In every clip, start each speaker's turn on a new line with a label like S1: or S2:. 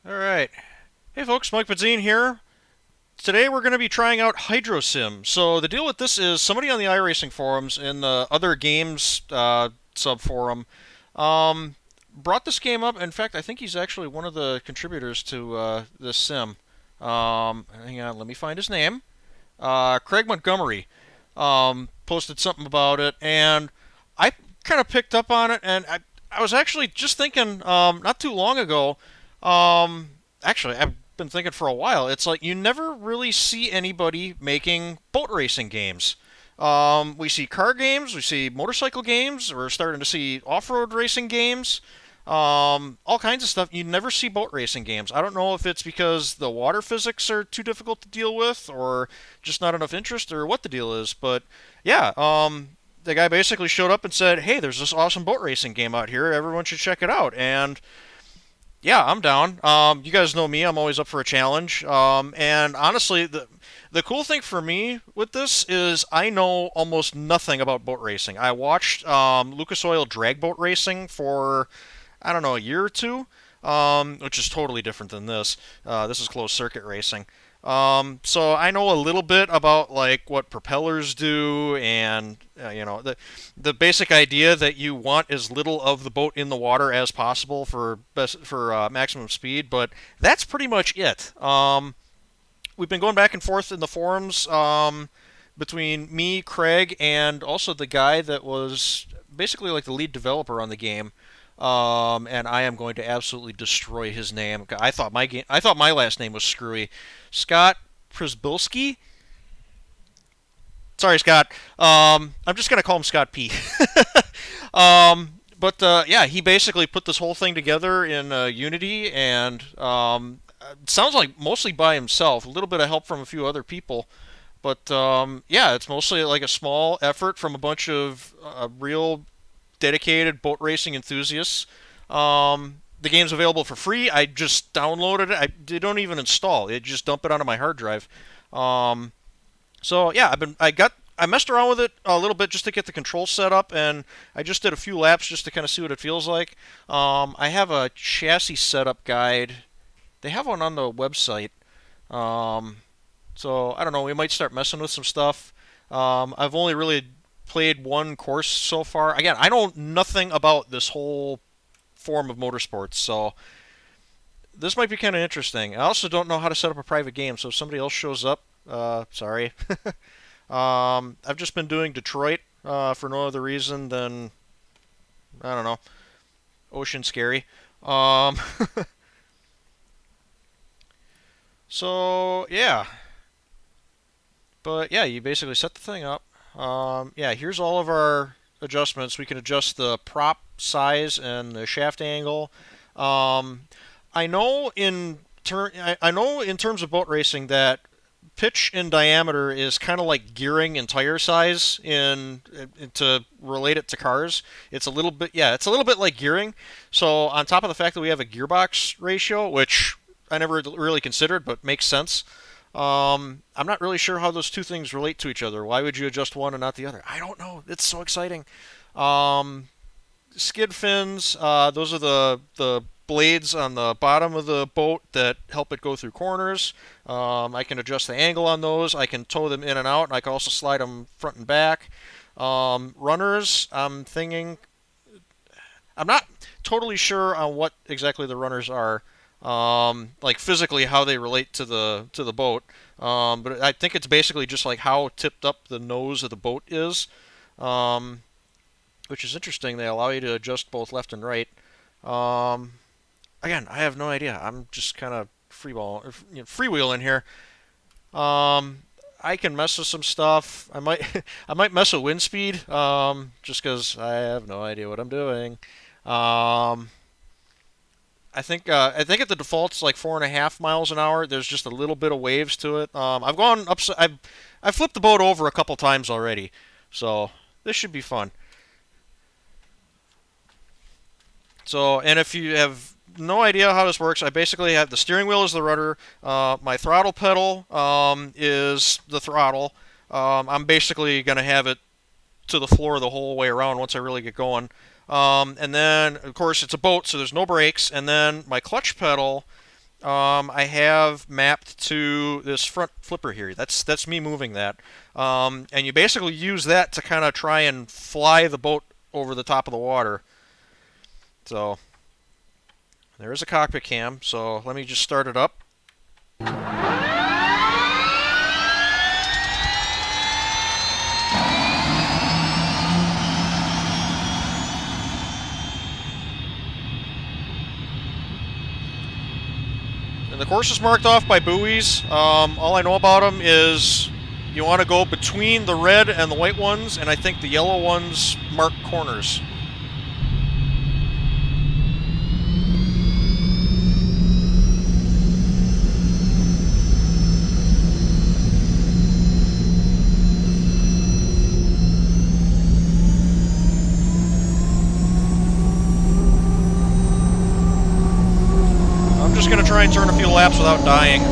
S1: All right. Hey folks, Mike Padzine here. Today we're going to be trying out HydroSim. So the deal with this is somebody on the iRacing forums in the other games sub forum brought this game up. In fact, I think he's actually one of the contributors to this sim. Hang on, let me find his name. Craig Montgomery posted something about it, and I kind of picked up on it, and I was actually just thinking not too long ago. Actually, I've been thinking for a while. It's like you never really see anybody making boat racing games. We see car games, we see motorcycle games, we're starting to see off-road racing games, all kinds of stuff. You never see boat racing games. I don't know if it's because the water physics are too difficult to deal with, or just not enough interest, or what the deal is. But yeah, the guy basically showed up and said, "Hey, there's this awesome boat racing game out here. Everyone should check it out." And yeah, I'm down. You guys know me. I'm always up for a challenge. And honestly, the cool thing for me with this is I know almost nothing about boat racing. I watched Lucas Oil drag boat racing for I don't know a year or two, which is totally different than this. This is closed circuit racing. So I know a little bit about like what propellers do, and the basic idea that you want as little of the boat in the water as possible for maximum speed. But that's pretty much it. We've been going back and forth in the forums between me, Craig, and also the guy that was basically like the lead developer on the game. And I am going to absolutely destroy his name. I thought my last name was screwy. Scott Przybylski. Sorry, Scott. I'm just gonna call him Scott P. But yeah, he basically put this whole thing together in Unity, and it sounds like mostly by himself. A little bit of help from a few other people, but yeah, it's mostly like a small effort from a bunch of real dedicated boat racing enthusiasts. The game's available for free. I just downloaded it. I don't even install it. Just dump it onto my hard drive. Um, so yeah, I messed around with it a little bit just to get the controls set up, and I just did a few laps just to kind of see what it feels like. I have a chassis setup guide. They have one on the website. Um, so I don't know. We might start messing with some stuff. I've only really played one course so far. Again, I know nothing about this whole form of motorsports, so this might be kind of interesting. I also don't know how to set up a private game, so if somebody else shows up, sorry. I've just been doing Detroit for no other reason than I don't know, ocean scary. Um, so yeah, but yeah, you basically set the thing up. Yeah, here's all of our adjustments. We can adjust the prop size and the shaft angle. Um, I know in terms of boat racing that pitch and diameter is kind of like gearing and tire size to relate it to cars. It's a little bit it's a little bit like gearing. So on top of the fact that we have a gearbox ratio, which I never really considered, but makes sense. I'm not really sure how those two things relate to each other. Why would you adjust one and not the other? I don't know. It's so exciting. Um, Skid fins. Those are the blades on the bottom of the boat that help it go through corners. I can adjust the angle on those. I can tow them in and out, and I can also slide them front and back. Runners. I'm not totally sure on what exactly the runners are. Like physically how they relate to the boat. But I think it's basically just like how tipped up the nose of the boat is. Um, which is interesting. They allow you to adjust both left and right. Um, Again, I have no idea. I'm just kind of freewheeling here. Um, I can mess with some stuff. I might mess with wind speed. Just because I have no idea what I'm doing. Um, I think at the default it's like 4.5 miles an hour. There's just a little bit of waves to it. I've gone up. I've flipped the boat over a couple times already, so this should be fun. So, and if you have no idea how this works, I basically have the steering wheel is the rudder. My throttle pedal is the throttle. I'm basically going to have it to the floor the whole way around once I really get going. And then, of course, it's a boat, so there's no brakes. And then my clutch pedal I have mapped to this front flipper here. That's me moving that. And you basically use that to kind of try and fly the boat over the top of the water. So there's a cockpit cam. So let me just start it up. And the course is marked off by buoys. All I know about them is you want to go between the red and the white ones, and I think the yellow ones mark corners. I'm just going to try and turn a few laps without dying.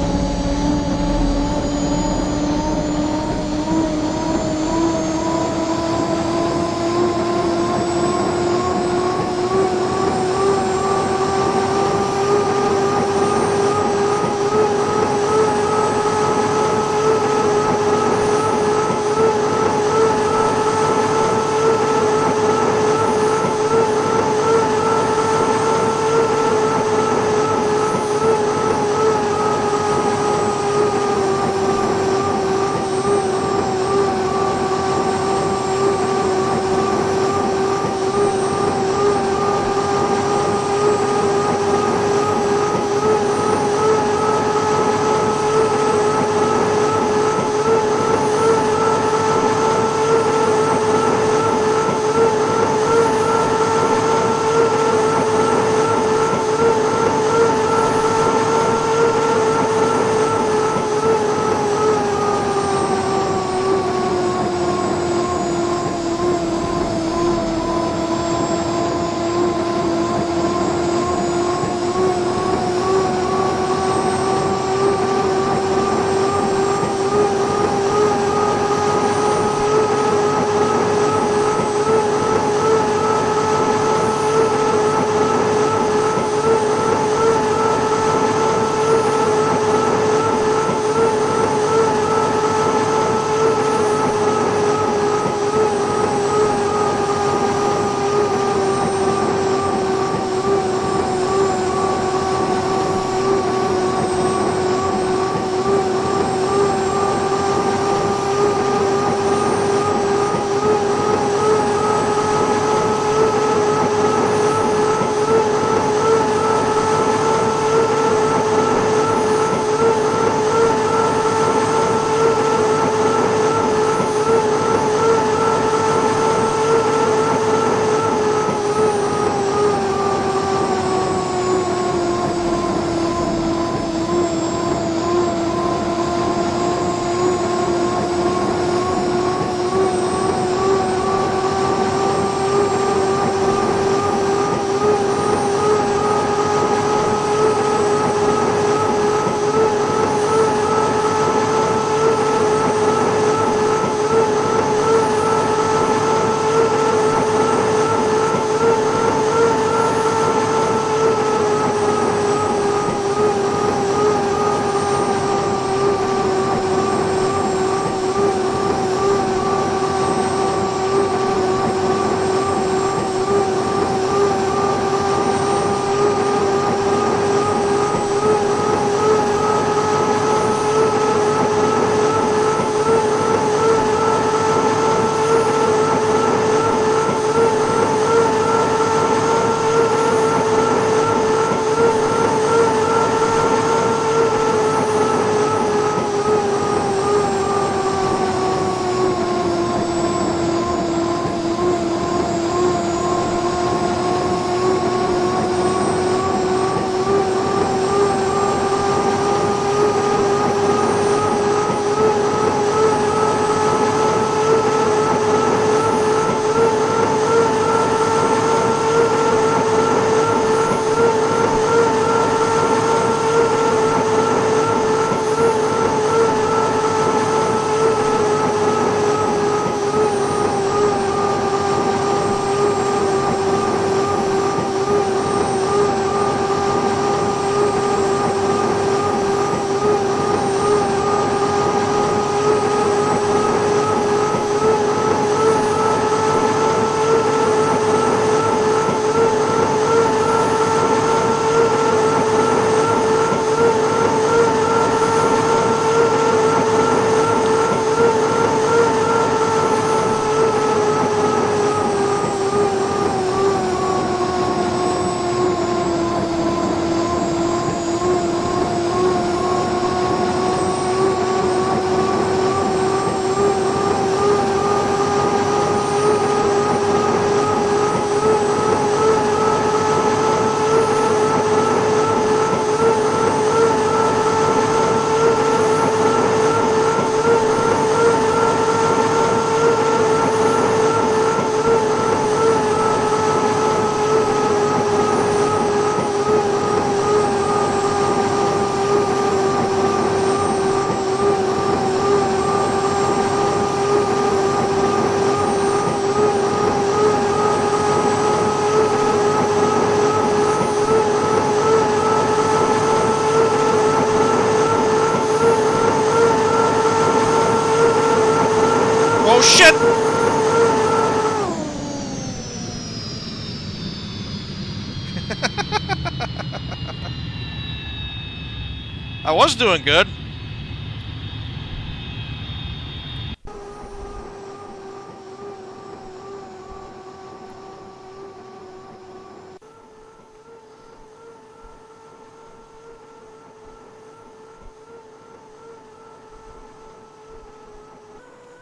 S1: I was doing good.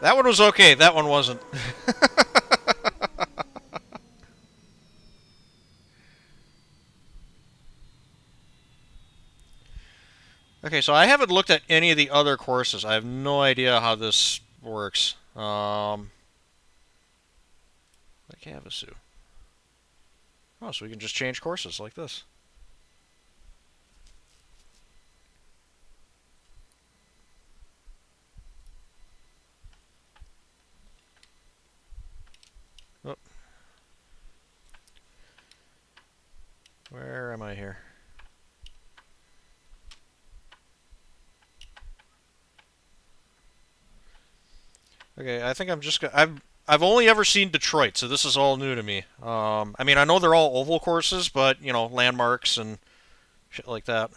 S1: That one was okay. That one wasn't. Okay, so I haven't looked at any of the other courses. I have no idea how this works. Like Havasu. Oh, so we can just change courses like this. Oh, where am I here? Okay, I think I'm just gonna. I've only ever seen Detroit, so this is all new to me. I mean, I know they're all oval courses, but you know, landmarks and shit like that.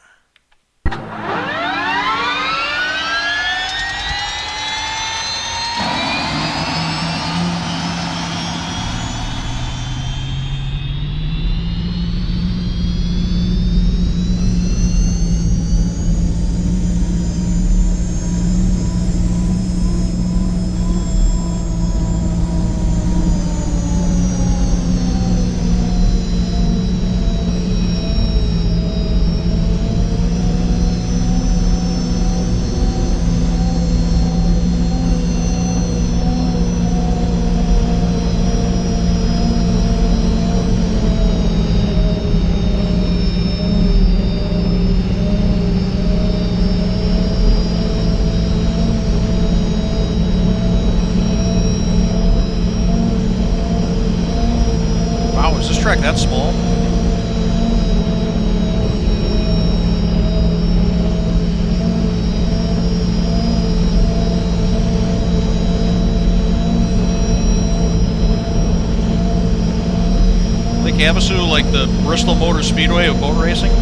S1: Wow, is this track that small? Lake Havasu, like the Bristol Motor Speedway of boat racing?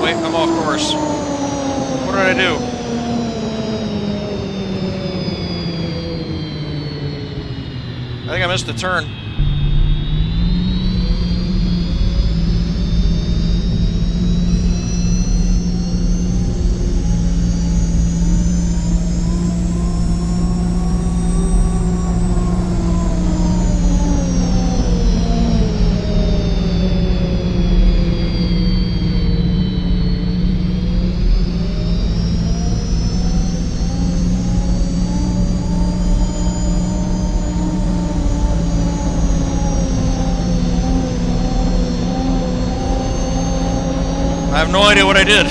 S1: wait, I'm off course. What did I do? I think I missed a turn. I have no idea what I did.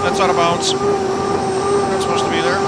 S1: That's out of bounds. Not supposed to be there.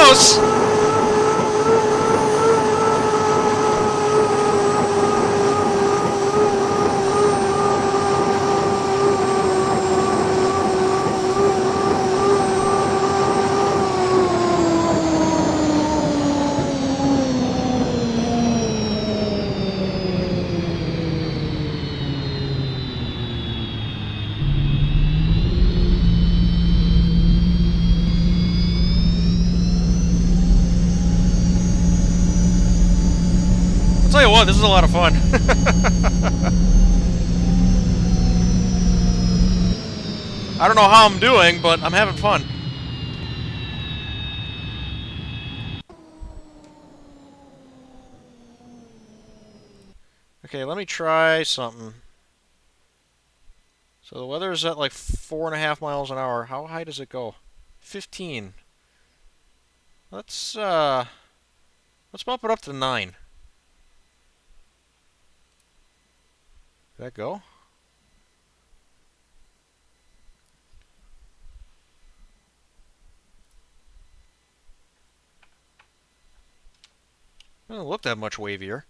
S1: close! I'll tell you what, this is a lot of fun. I don't know how I'm doing, but I'm having fun. Okay, let me try something. So the weather is at like 4.5 miles an hour. How high does it go? 15. Let's bump it up to 9. Did that go? It doesn't look that much wavier.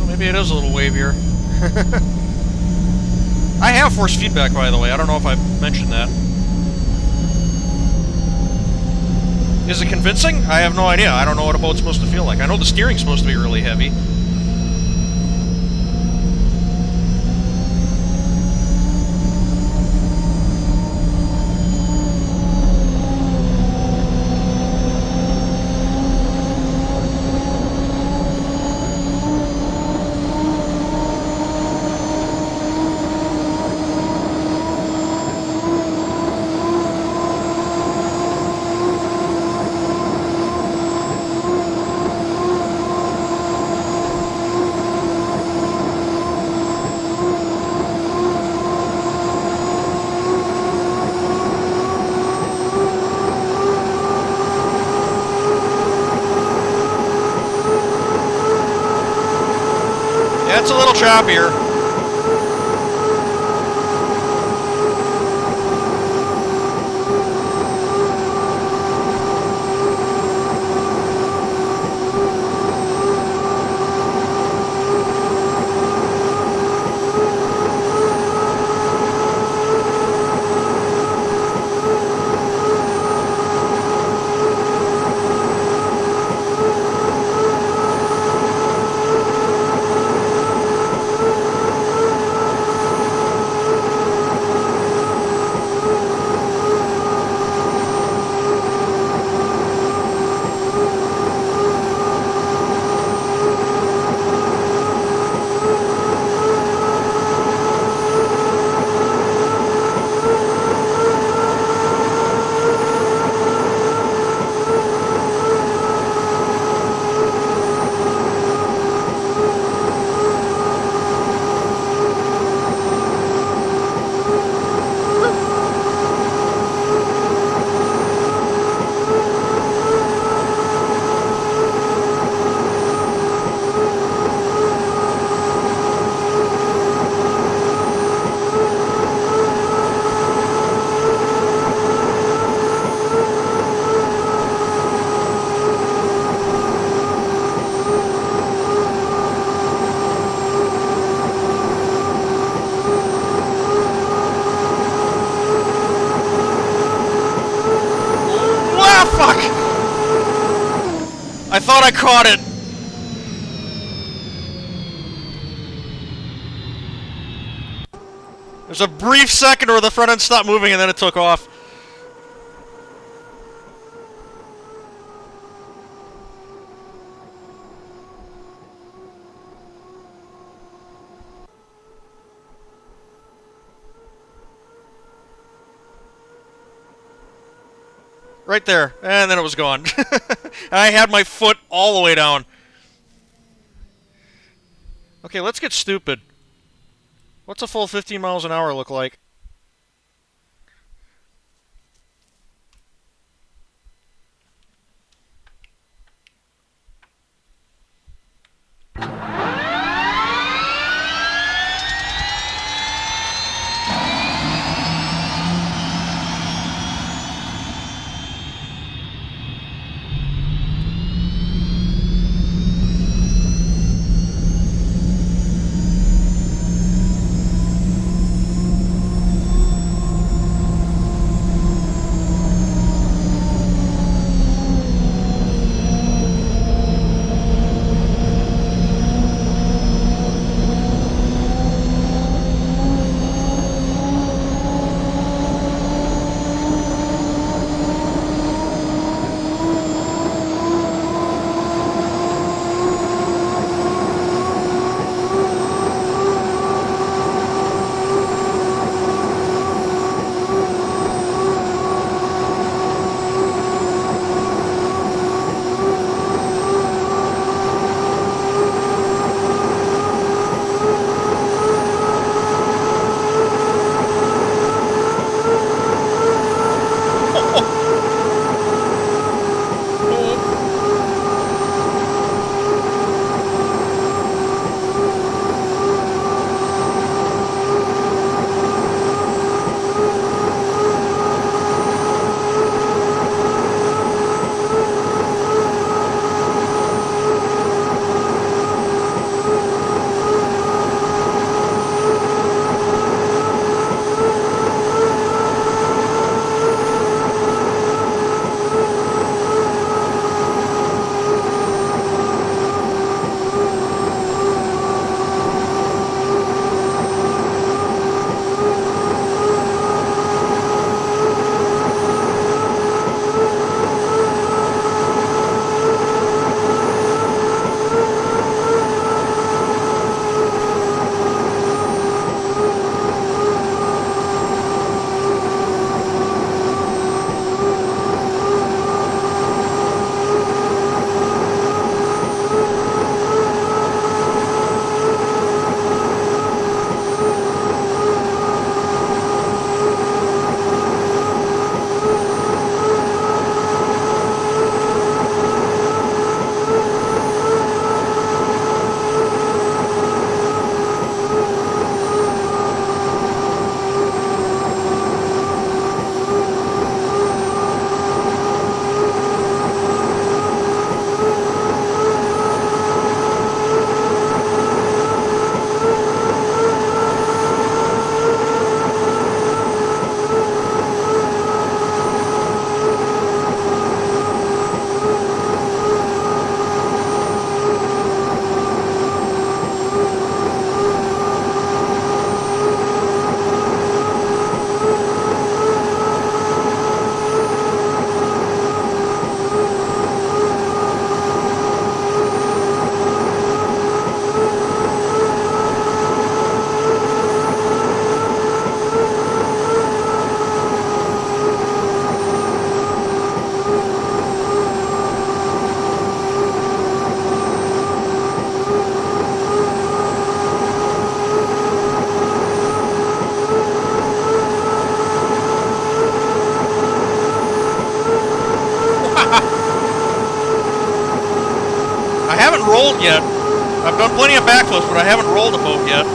S1: Maybe it is a little wavier. I have force feedback, by the way. I don't know if I mentioned that. Is it convincing? I have no idea. I don't know what a boat's supposed to feel like. I know the steering's supposed to be really heavy. Yeah, it's a little choppier. I thought I caught it. There's a brief second where the front end stopped moving and then it took off. Right there. And then it was gone. I had my foot all the way down. Okay, let's get stupid. What's a full 15 miles an hour look like? I haven't rolled yet. I've done plenty of backflips, but I haven't rolled a boat yet.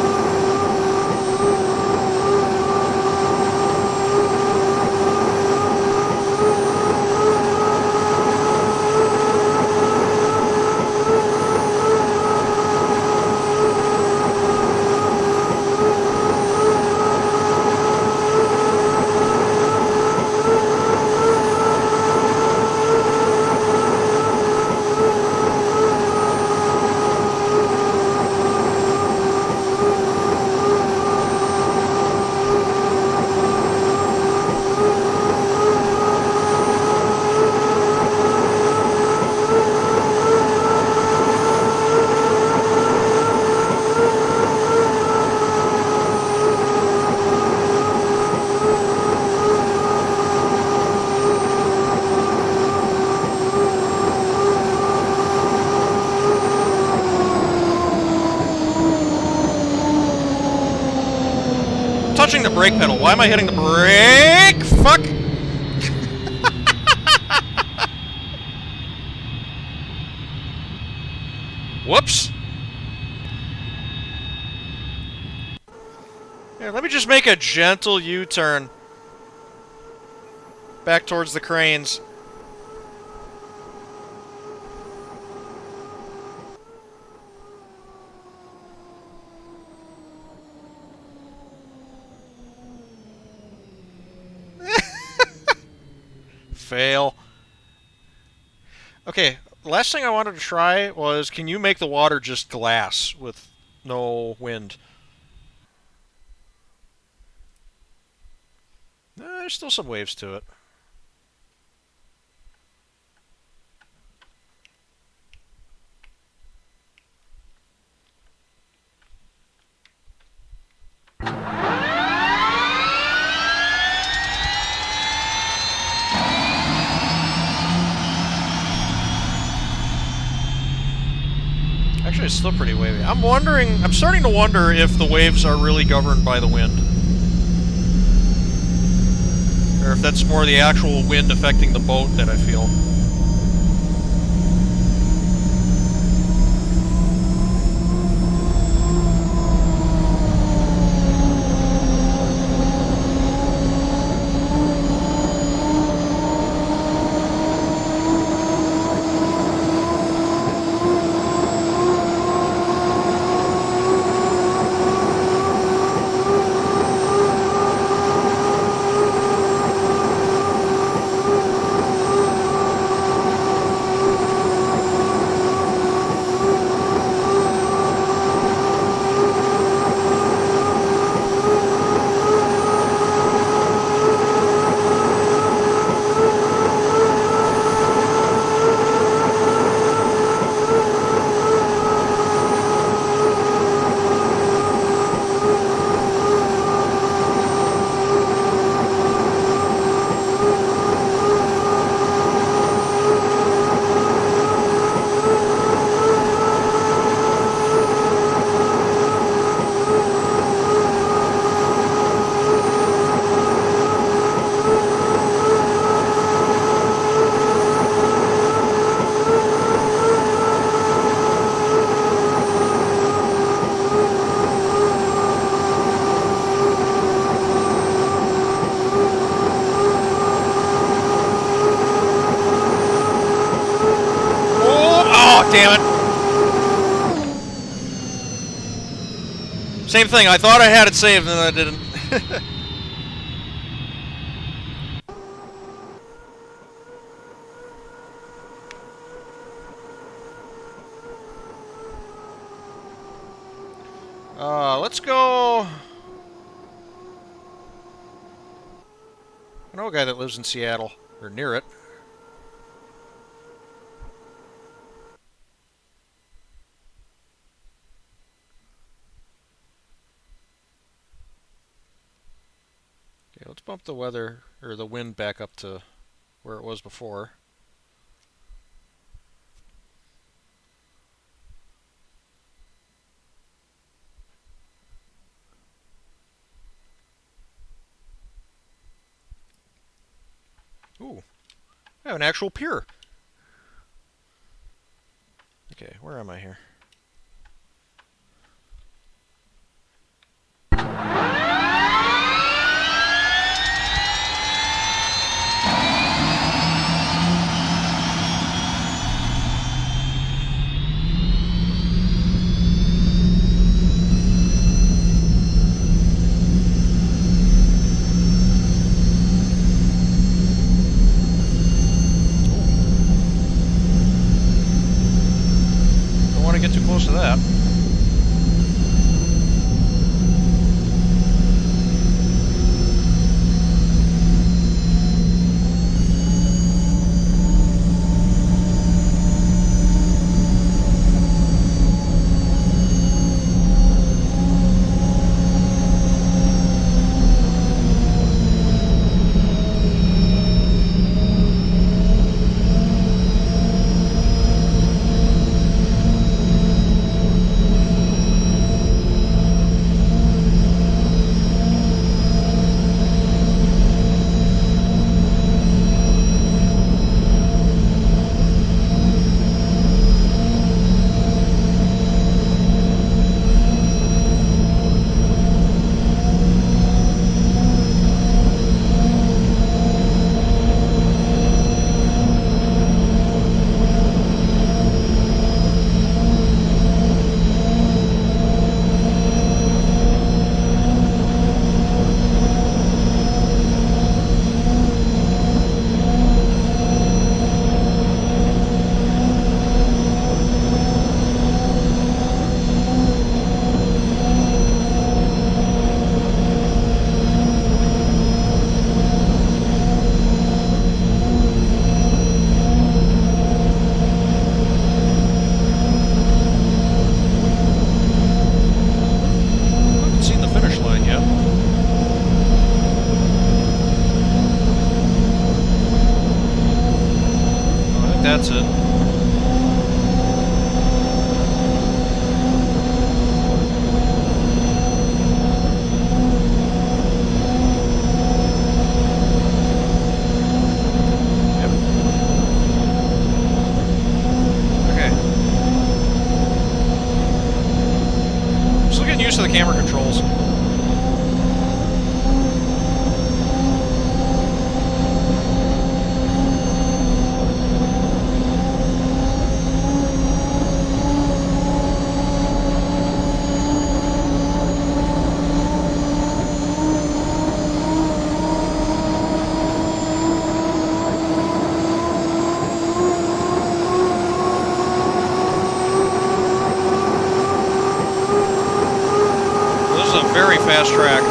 S1: hitting the brake pedal. Why am I hitting the brake? Fuck! Whoops! Here, let me just make a gentle U-turn. Back towards the cranes. Fail. Okay, last thing I wanted to try was, can you make the water just glass with no wind? There's still some waves to it. Actually, it's still pretty wavy. I'm starting to wonder if the waves are really governed by the wind. Or if that's more the actual wind affecting the boat that I feel. Damn it. Same thing, I thought I had it saved and then I didn't. Let's go... I know a guy that lives in Seattle, or near it. Okay, let's bump the weather, or the wind back up to where it was before. Ooh, I have an actual pier. Okay, where am I here? Get too close to that. That's it. Still getting used to the camera controls. This is a very fast track.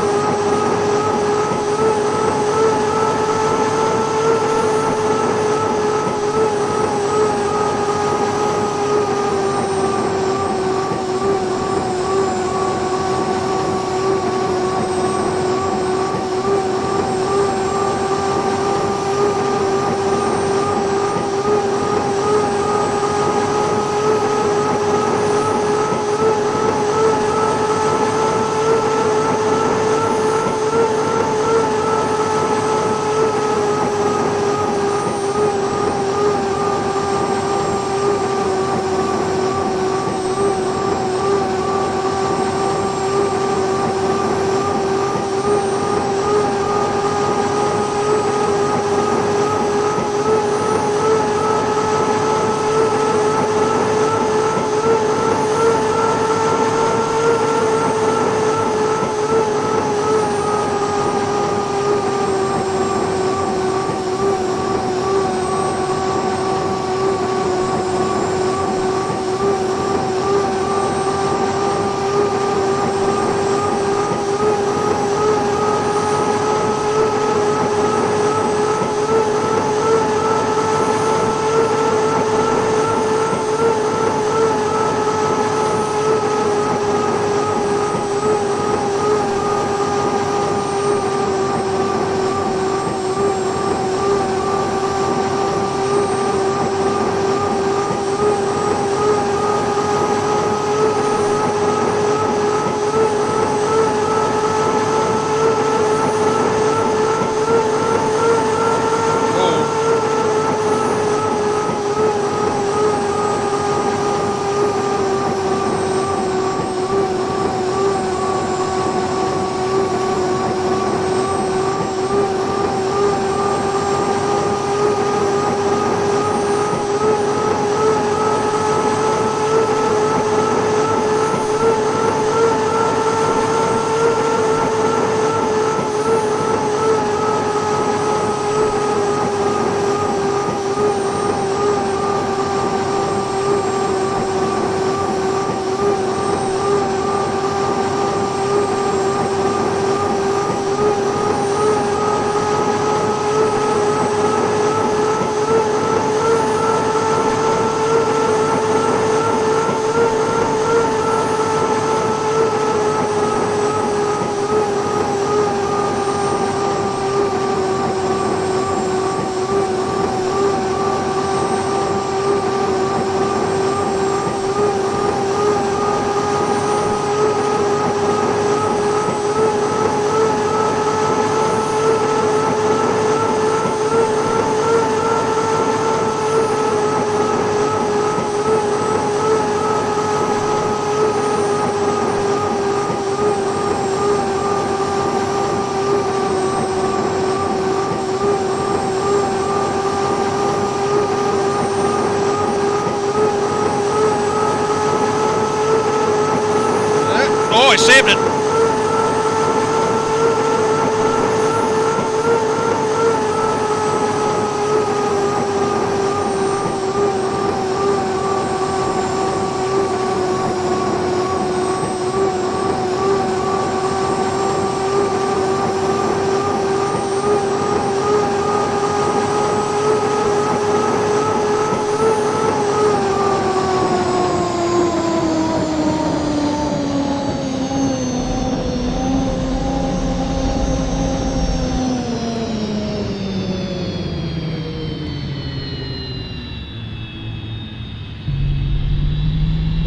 S1: I saved it.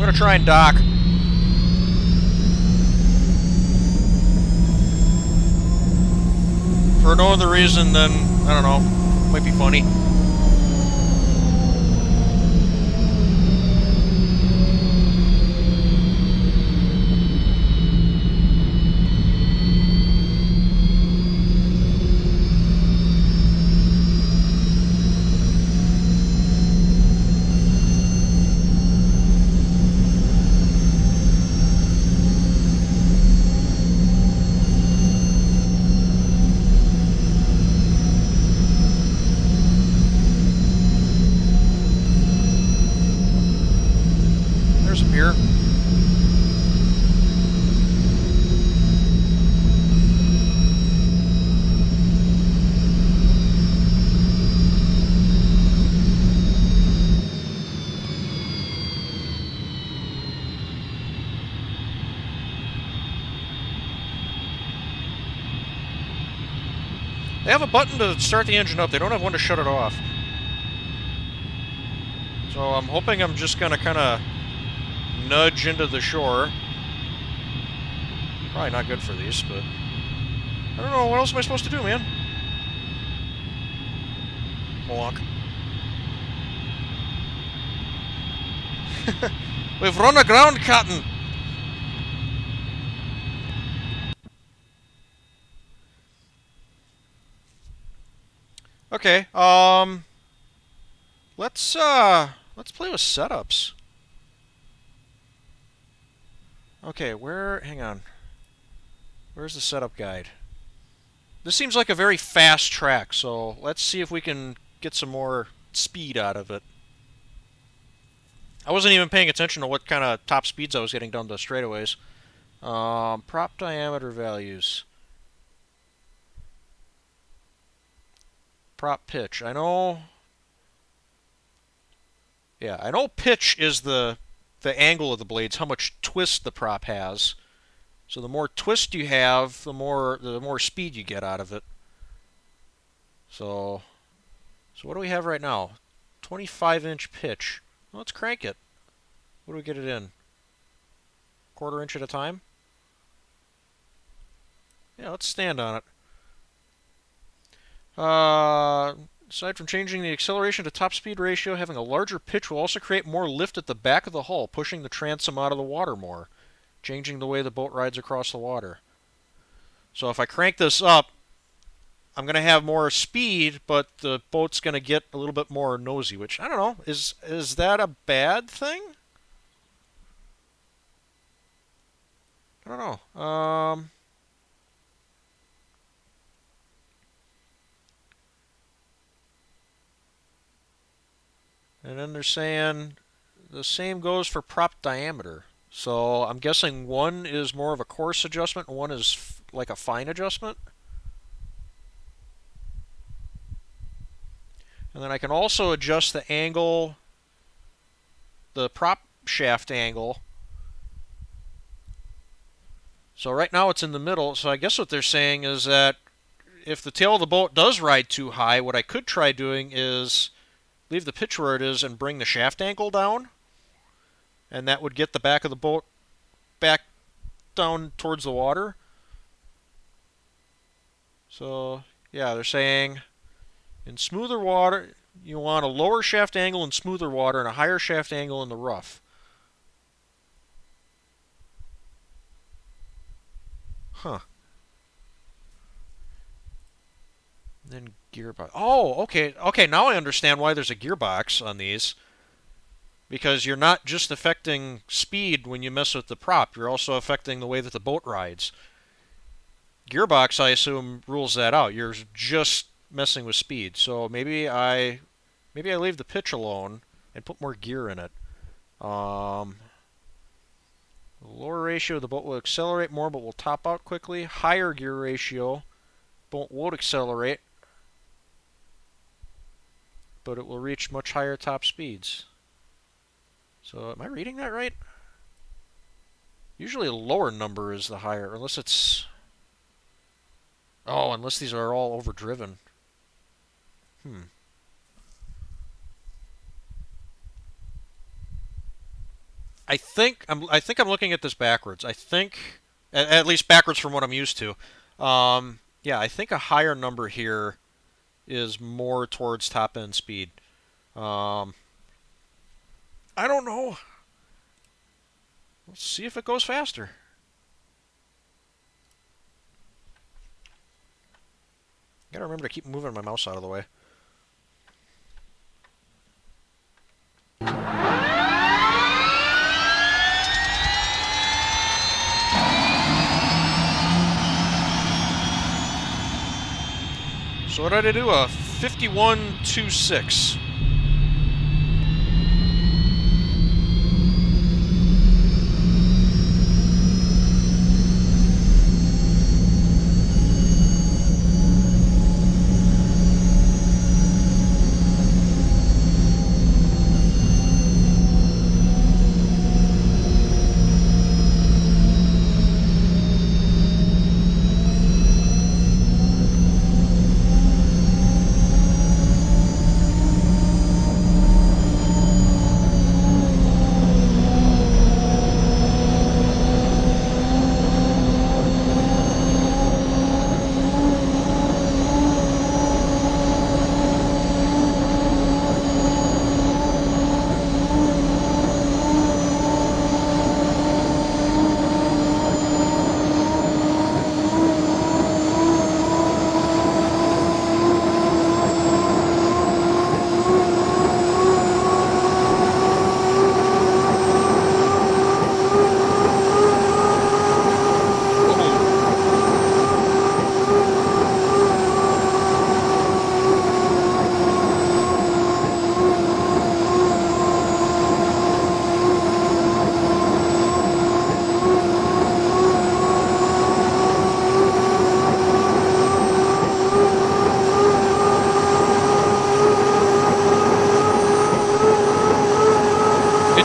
S1: going to try and dock. For no other reason than, I don't know, might be funny. There's a pier. They have a button to start the engine up. They don't have one to shut it off. So I'm hoping I'm just going to kind of nudge into the shore. Probably not good for these, but I don't know. What else am I supposed to do, man? Bonk. We've run aground, Captain. Okay, let's play with setups. Okay, hang on. Where's the setup guide? This seems like a very fast track, so let's see if we can get some more speed out of it. I wasn't even paying attention to what kind of top speeds I was getting down the straightaways. Prop diameter values. Prop pitch. I know... Yeah, I know pitch is the angle of the blades, how much twist the prop has. So the more twist you have, the more speed you get out of it. So what do we have right now? 25-inch pitch. Well, let's crank it. What do we get it in? 1/4 inch at a time? Yeah, let's stand on it. Aside from changing the acceleration to top speed ratio, having a larger pitch will also create more lift at the back of the hull, pushing the transom out of the water more, changing the way the boat rides across the water. So if I crank this up, I'm going to have more speed, but the boat's going to get a little bit more nosy, which, I don't know, is that a bad thing? I don't know. And then they're saying the same goes for prop diameter. So I'm guessing one is more of a coarse adjustment and one is like a fine adjustment. And then I can also adjust the angle, the prop shaft angle. So right now it's in the middle. So I guess what they're saying is that if the tail of the boat does ride too high, what I could try doing is leave the pitch where it is and bring the shaft angle down. And that would get the back of the boat back down towards the water. So, yeah, they're saying in smoother water, you want a lower shaft angle in smoother water and a higher shaft angle in the rough. Huh. Then gearbox. Oh, okay. Okay, now I understand why there's a gearbox on these. Because you're not just affecting speed when you mess with the prop, you're also affecting the way that the boat rides. Gearbox, I assume, rules that out. You're just messing with speed. So maybe I leave the pitch alone and put more gear in it. Lower ratio, the boat will accelerate more but will top out quickly. Higher gear ratio, boat won't accelerate, but it will reach much higher top speeds. So am I reading that right? Usually a lower number is the higher, unless it's... Oh, unless these are all overdriven. I think I'm looking at this backwards. I think at least backwards from what I'm used to. Yeah, I think a higher number here is more towards top end speed. Um, I don't know. Let's see if it goes faster. Gotta remember to keep moving my mouse out of the way. So what did I do? A 51.26.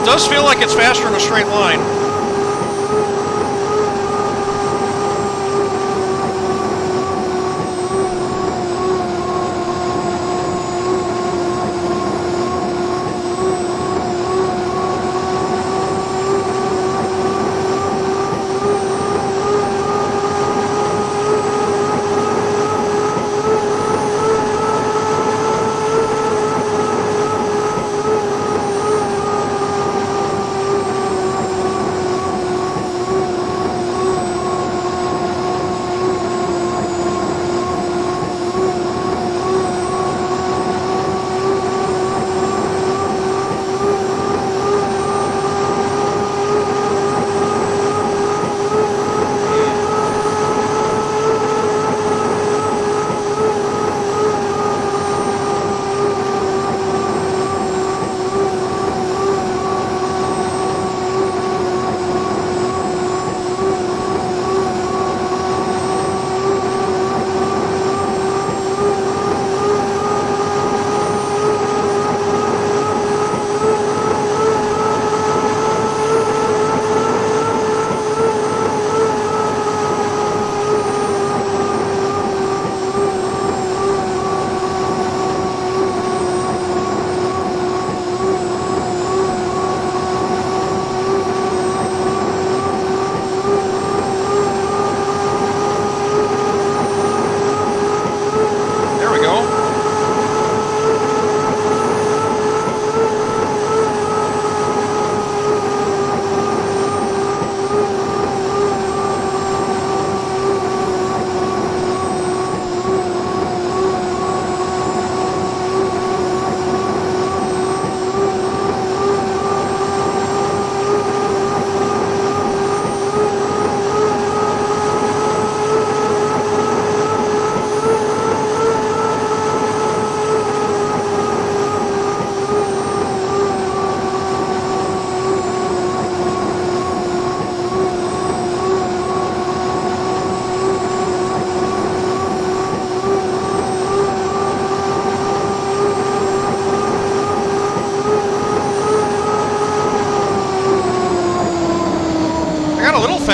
S1: It does feel like it's faster in a straight line.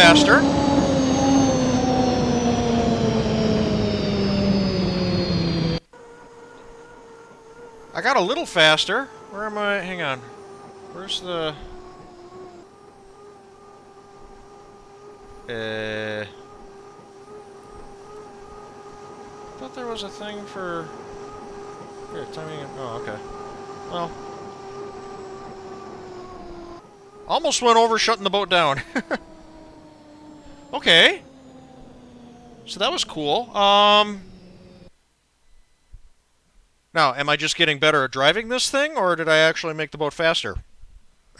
S1: faster. I got a little faster. Where am I? Hang on. Where's the... I thought there was a thing for... Here, timing... Oh, okay. Well... Almost went over shutting the boat down. Okay. So that was cool. Now, am I just getting better at driving this thing, or did I actually make the boat faster?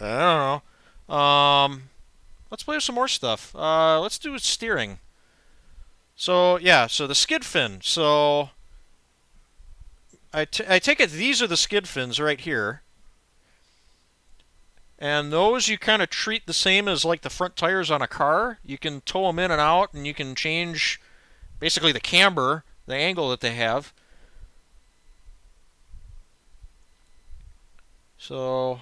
S1: I don't know. Let's play with some more stuff. Let's do steering. So, yeah, so the skid fin. So, I take it these are the skid fins right here. And those you kind of treat the same as like the front tires on a car. You can tow them in and out, and you can change basically the camber, the angle that they have. So,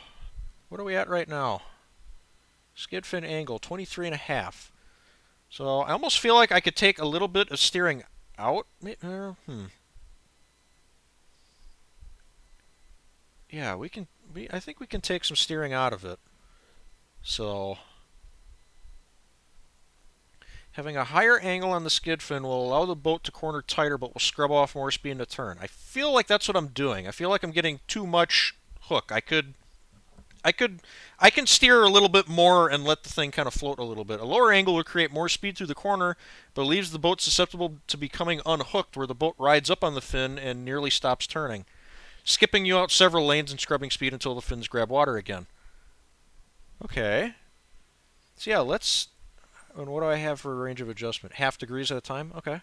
S1: what are we at right now? Skid fin angle, 23.5. So, I almost feel like I could take a little bit of steering out. Yeah, we can. I think we can take some steering out of it. So, having a higher angle on the skid fin will allow the boat to corner tighter, but will scrub off more speed in the turn. I feel like that's what I'm doing. I feel like I'm getting too much hook. I can steer a little bit more and let the thing kind of float a little bit. A lower angle will create more speed through the corner, but leaves the boat susceptible to becoming unhooked, where the boat rides up on the fin and nearly stops turning, skipping you out several lanes and scrubbing speed until the fins grab water again. Okay. So yeah, let's... And what do I have for a range of adjustment? 0.5 degrees at a time? Okay.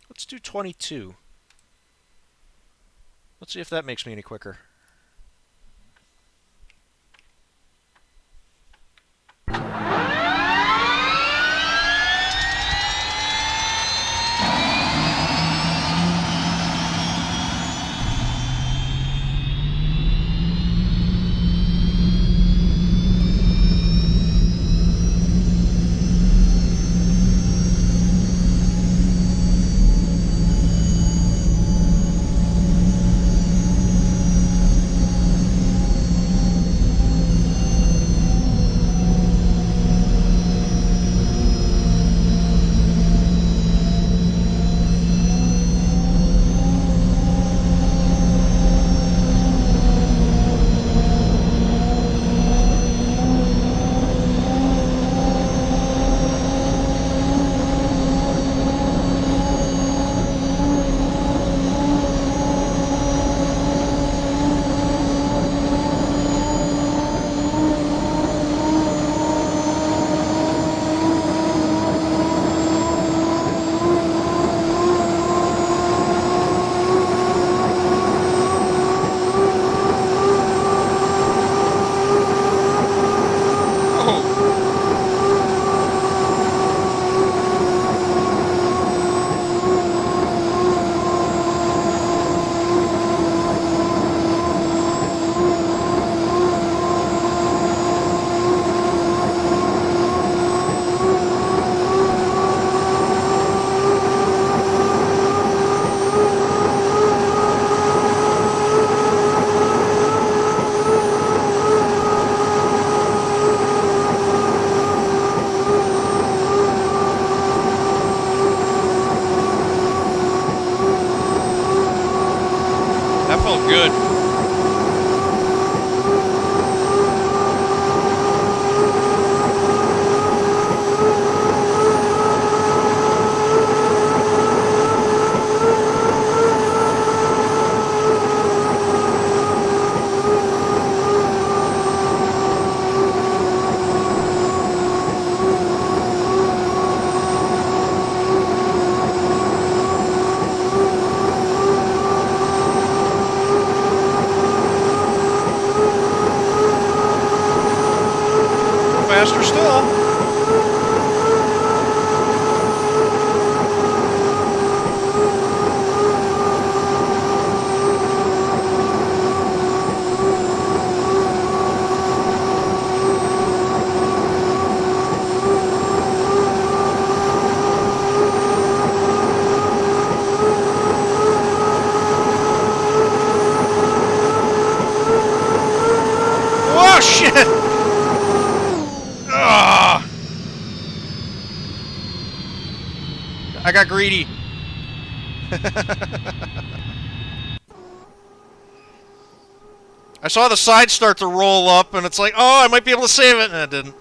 S1: Let's do 22. Let's see if that makes me any quicker. That felt good. got greedy. I saw the side start to roll up, and it's like, oh, I might be able to save it, and it didn't.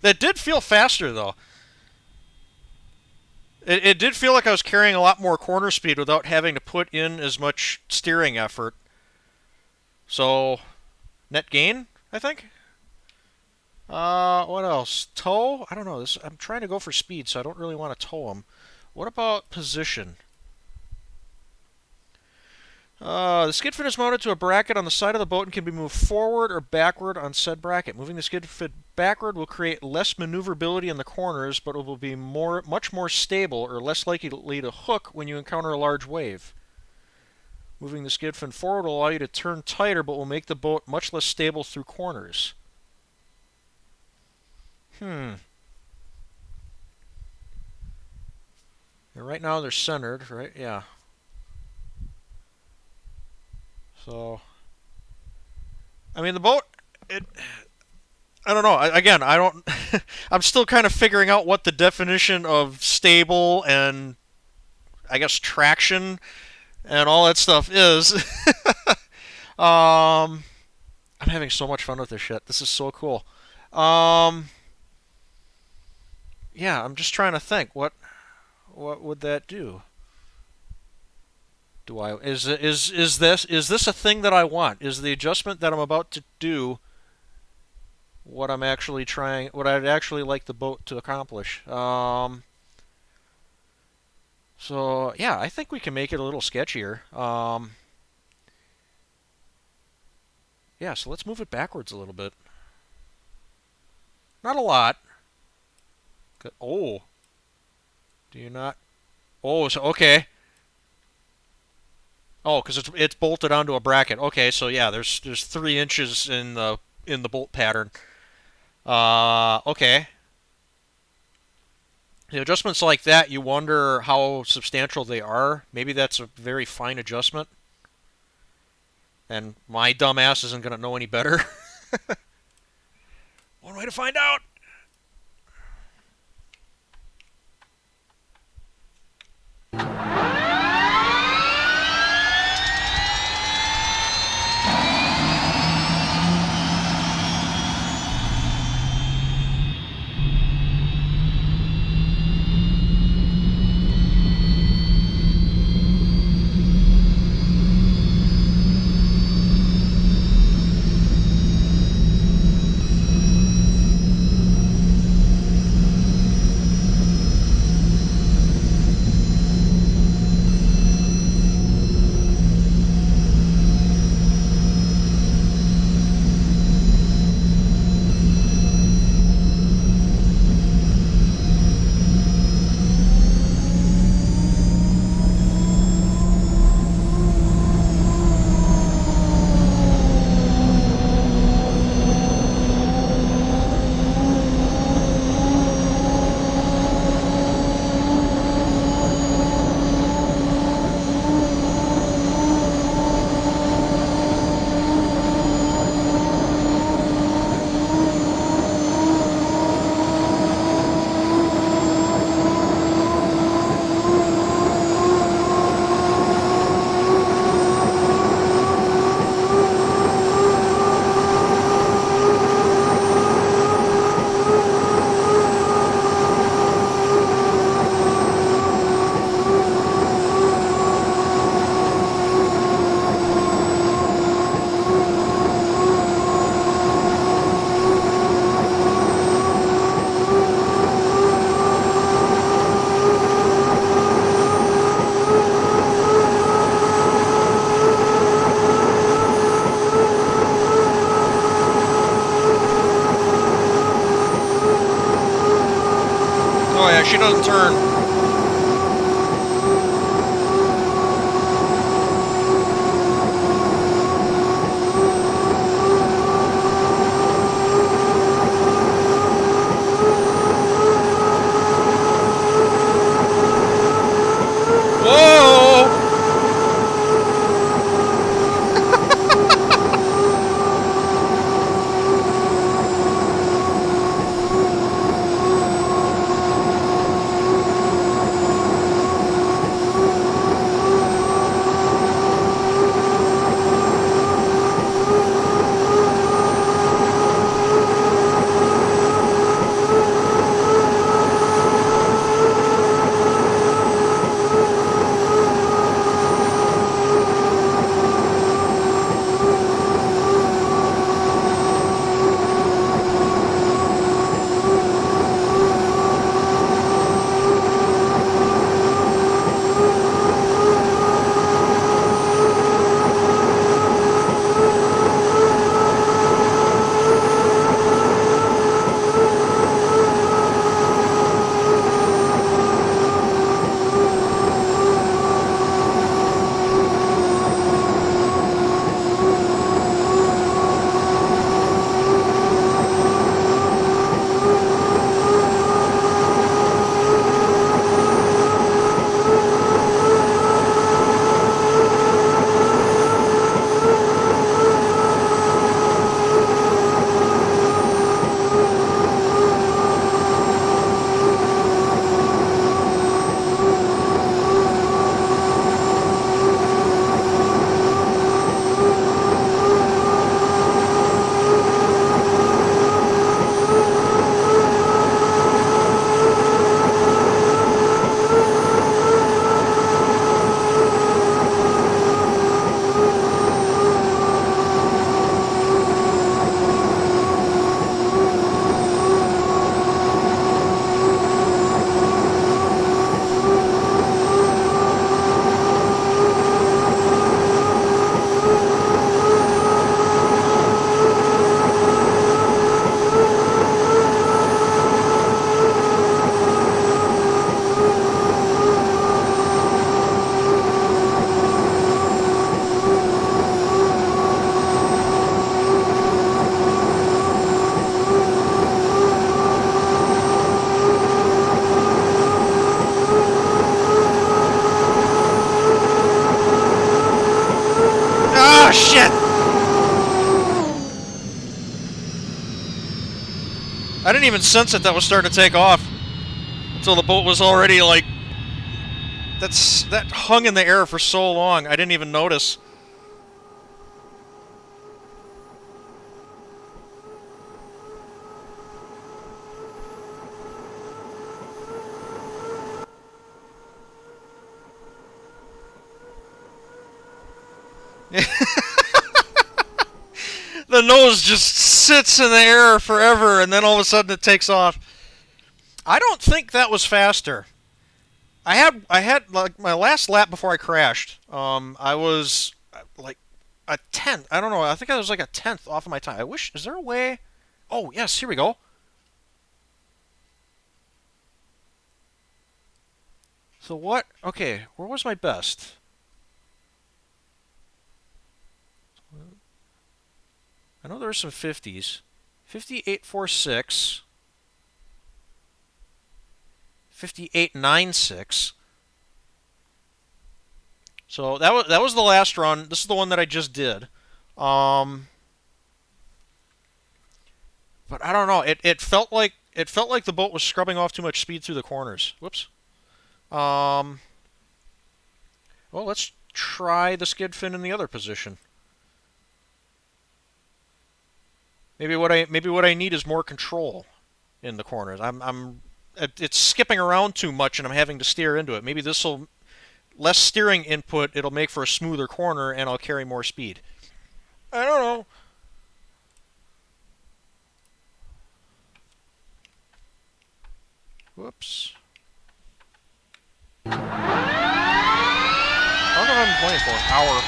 S1: That did feel faster, though. It did feel like I was carrying a lot more corner speed without having to put in as much steering effort. So, net gain, I think? What else? Tow? I don't know. I'm trying to go for speed, so I don't really want to tow them. What about position? The skid fin is mounted to a bracket on the side of the boat and can be moved forward or backward on said bracket. Moving the skid fin backward will create less maneuverability in the corners, but it will be much more stable or less likely to hook when you encounter a large wave. Moving the skid fin forward will allow you to turn tighter, but will make the boat much less stable through corners. Yeah, right now they're centered, right? Yeah. So, I mean, the boat, I don't know. Again, I don't, I'm still kind of figuring out what the definition of stable and, I guess, traction and all that stuff is. I'm having so much fun with this shit. This is so cool. Yeah, I'm just trying to think. What would that do? Is this a thing that I want? Is the adjustment that I'm about to do what I'm actually trying, what I'd actually like the boat to accomplish? So yeah, I think we can make it a little sketchier. Yeah, so let's move it backwards a little bit. Not a lot. Oh, do you not? Oh, so okay. Oh, because it's bolted onto a bracket. Okay, so yeah, there's 3 inches in the bolt pattern. Okay. The adjustments like that, you wonder how substantial they are. Maybe that's a very fine adjustment, and my dumbass isn't gonna know any better. One way to find out. Oh yeah, she doesn't turn. I didn't even sense it that was starting to take off until the boat was already like that hung in the air for so long. I didn't even notice. The nose just sits in the air forever, and then all of a sudden it takes off. I don't think that was faster. I had like my last lap before I crashed. I was like a tenth. I don't know. I think I was like a tenth off of my time. I wish. Is there a way? Oh yes, here we go. So what? Okay, where was my best? I know there were some 50s. 58.46. 58.96. So that was the last run. This is the one that I just did. But I don't know. It felt like the boat was scrubbing off too much speed through the corners. Whoops. Um, well, let's try the skid fin in the other position. Maybe what I need is more control in the corners. It's skipping around too much, and I'm having to steer into it. Maybe this will less steering input. It'll make for a smoother corner, and I'll carry more speed. I don't know. Whoops. I don't know if I've been playing for an hour.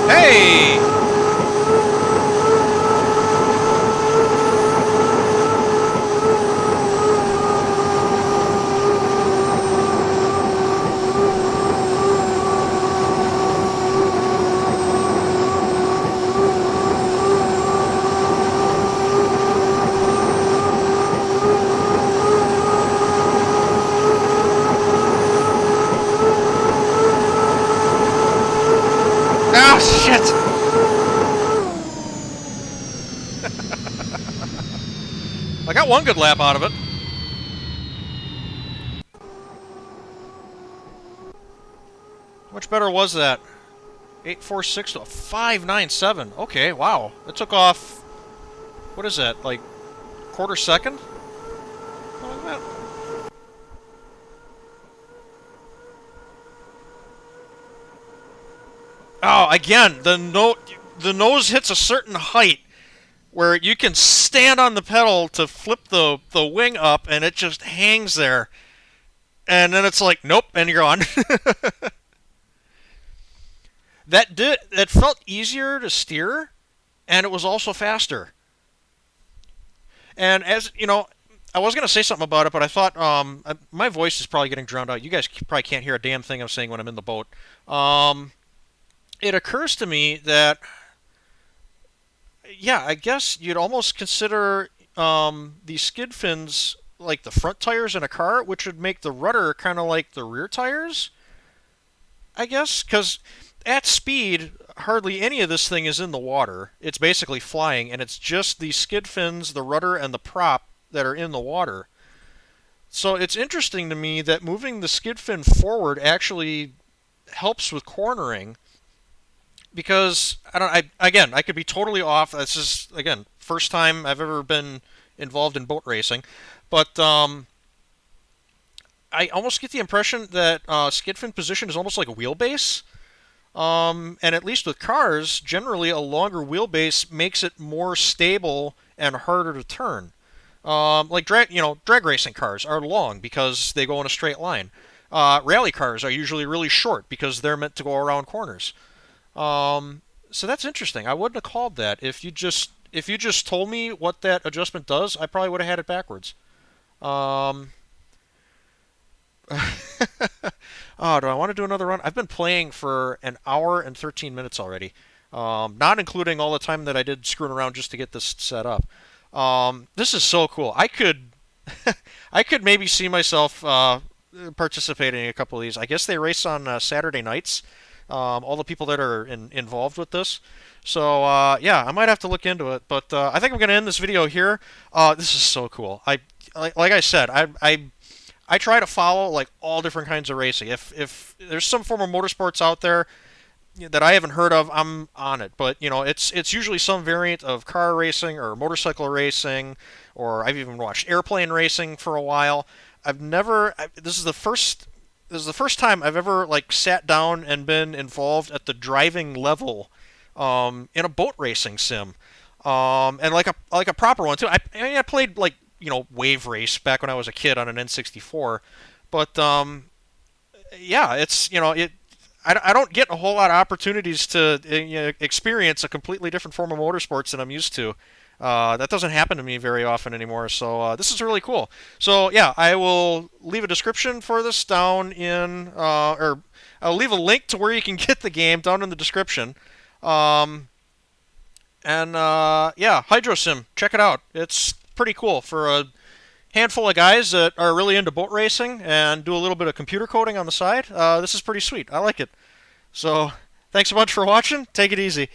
S1: Hey! Ah, shit! I got one good lap out of it. How much better was that? 846 to a 597. Okay, wow. It took off, what is that, like quarter second? Something like that. Oh, again, the nose hits a certain height where you can stand on the pedal to flip the wing up and it just hangs there. And then it's like, nope, and you're on. That felt easier to steer, and it was also faster. And as you know, I was gonna say something about it, but I thought my voice is probably getting drowned out. You guys probably can't hear a damn thing I'm saying when I'm in the boat. Um, it occurs to me that yeah, I guess you'd almost consider these skid fins like the front tires in a car, which would make the rudder kind of like the rear tires. I guess because at speed, hardly any of this thing is in the water. It's basically flying, and it's just the skid fins, the rudder, and the prop that are in the water. So it's interesting to me that moving the skid fin forward actually helps with cornering because I don't. Again, I could be totally off. This is again first time I've ever been involved in boat racing, but I almost get the impression that skid fin position is almost like a wheelbase. And at least with cars, generally a longer wheelbase makes it more stable and harder to turn. Like drag racing cars are long because they go in a straight line. Rally cars are usually really short because they're meant to go around corners. So that's interesting. I wouldn't have called that if you just told me what that adjustment does. I probably would have had it backwards. Um, oh, do I want to do another run? I've been playing for an hour and 13 minutes already, not including all the time that I did screwing around just to get this set up. This is so cool. I could maybe see myself participating in a couple of these. I guess they race on Saturday nights. All the people that are involved with this. So yeah, I might have to look into it. But I think I'm going to end this video here. This is so cool. Like I said, I try to follow like all different kinds of racing. If there's some form of motorsports out there that I haven't heard of, I'm on it. But it's usually some variant of car racing or motorcycle racing, or I've even watched airplane racing for a while. I've never. This is the first time I've ever like sat down and been involved at the driving level in a boat racing sim, and like a proper one too. I played like wave race back when I was a kid on an N64, but yeah, it's it. I don't get a whole lot of opportunities to experience a completely different form of motorsports than I'm used to. That doesn't happen to me very often anymore, so this is really cool. So yeah, I will leave a description for this down in, or I'll leave a link to where you can get the game down in the description. Um, and yeah, HydroSim, check it out. It's pretty cool for a handful of guys that are really into boat racing and do a little bit of computer coding on the side. This is pretty sweet. I like it. So thanks a bunch for watching. Take it easy.